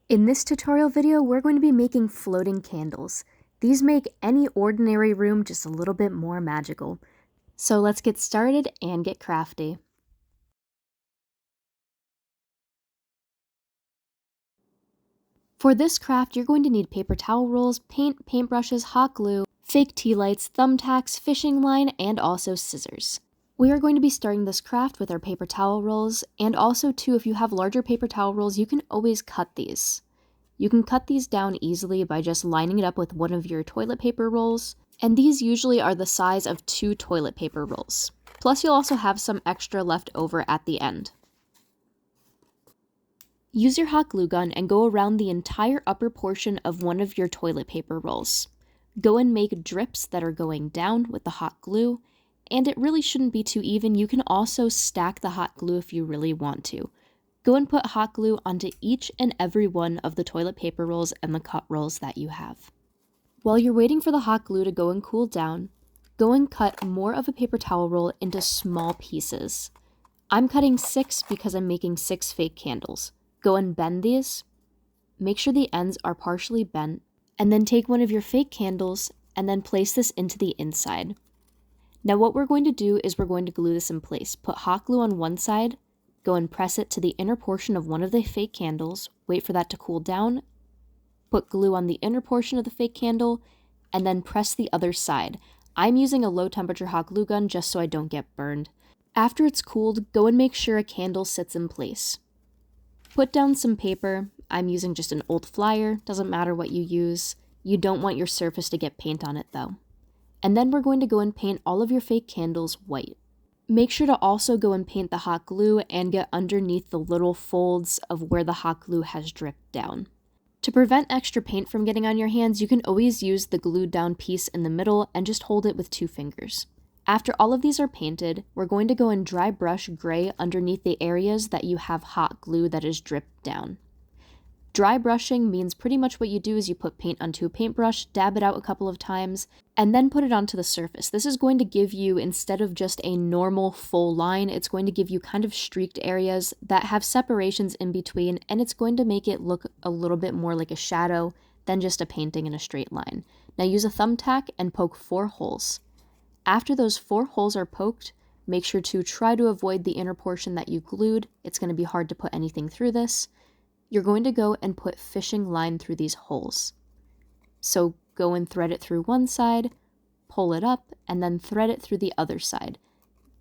In this tutorial video, we're going to be making floating candles. These make any ordinary room just a little bit more magical. So let's get started and get crafty. For this craft, you're going to need paper towel rolls, paint, paintbrushes, hot glue, fake tea lights, thumbtacks, fishing line, and also scissors. We are going to be starting this craft with our paper towel rolls, and also too, if you have larger paper towel rolls, you can always cut these. You can cut these down easily by just lining it up with one of your toilet paper rolls, and these usually are the size of 2 toilet paper rolls. Plus you'll also have some extra left over at the end. Use your hot glue gun and go around the entire upper portion of one of your toilet paper rolls. Go and make drips that are going down with the hot glue, and it really shouldn't be too even. You can also stack the hot glue if you really want to. Go and put hot glue onto each and every one of the toilet paper rolls and the cut rolls that you have. While you're waiting for the hot glue to go and cool down, go and cut more of a paper towel roll into small pieces. I'm cutting 6 because I'm making 6 fake candles. Go and bend these. Make sure the ends are partially bent, and then take one of your fake candles and then place this into the inside. Now what we're going to do is we're going to glue this in place. Put hot glue on one side, go and press it to the inner portion of one of the fake candles, wait for that to cool down, put glue on the inner portion of the fake candle, and then press the other side. I'm using a low temperature hot glue gun just so I don't get burned. After it's cooled, go and make sure a candle sits in place. Put down some paper. I'm using just an old flyer, doesn't matter what you use. You don't want your surface to get paint on it though. And then we're going to go and paint all of your fake candles white. Make sure to also go and paint the hot glue and get underneath the little folds of where the hot glue has dripped down. To prevent extra paint from getting on your hands, you can always use the glued down piece in the middle and just hold it with 2 fingers. After all of these are painted, we're going to go and dry brush gray underneath the areas that you have hot glue that is dripped down. Dry brushing means pretty much what you do is you put paint onto a paintbrush, dab it out a couple of times, and then put it onto the surface. This is going to give you, instead of just a normal full line, it's going to give you kind of streaked areas that have separations in between, and it's going to make it look a little bit more like a shadow than just a painting in a straight line. Now use a thumbtack and poke 4 holes. After those 4 holes are poked, make sure to try to avoid the inner portion that you glued. It's going to be hard to put anything through this. You're going to go and put fishing line through these holes. So go and thread it through one side, pull it up, and then thread it through the other side.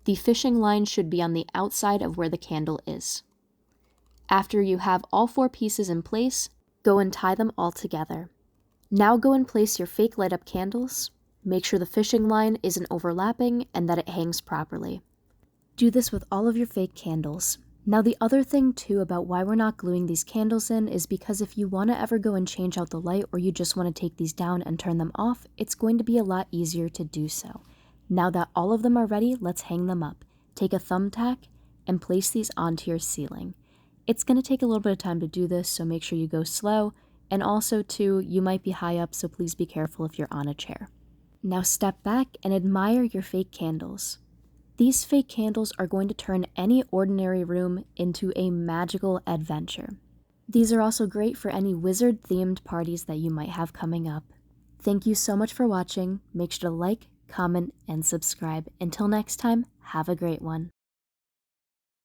The fishing line should be on the outside of where the candle is. After you have all 4 pieces in place, go and tie them all together. Now go and place your fake light up candles. Make sure the fishing line isn't overlapping and that it hangs properly. Do this with all of your fake candles. Now the other thing too about why we're not gluing these candles in is because if you want to ever go and change out the light or you just want to take these down and turn them off, it's going to be a lot easier to do so. Now that all of them are ready, let's hang them up. Take a thumbtack and place these onto your ceiling. It's going to take a little bit of time to do this, so make sure you go slow, and also too, you might be high up, so please be careful if you're on a chair. Now step back and admire your fake candles. These fake candles are going to turn any ordinary room into a magical adventure. These are also great for any wizard-themed parties that you might have coming up. Thank you so much for watching. Make sure to like, comment, and subscribe. Until next time, have a great one.